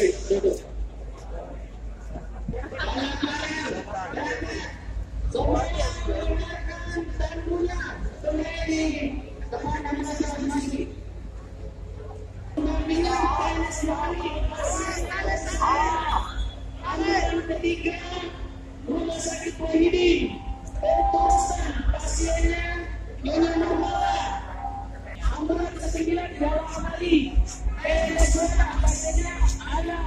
duduk. Dan punya kembali kepada masing-masing. Pengambilan panas hari aliran ketiga Rumah Sakit Wahidin pentosan pasiennya Nyonya Nurmala ambulan ke-9 Jawa Amali Venezuela pasiennya ada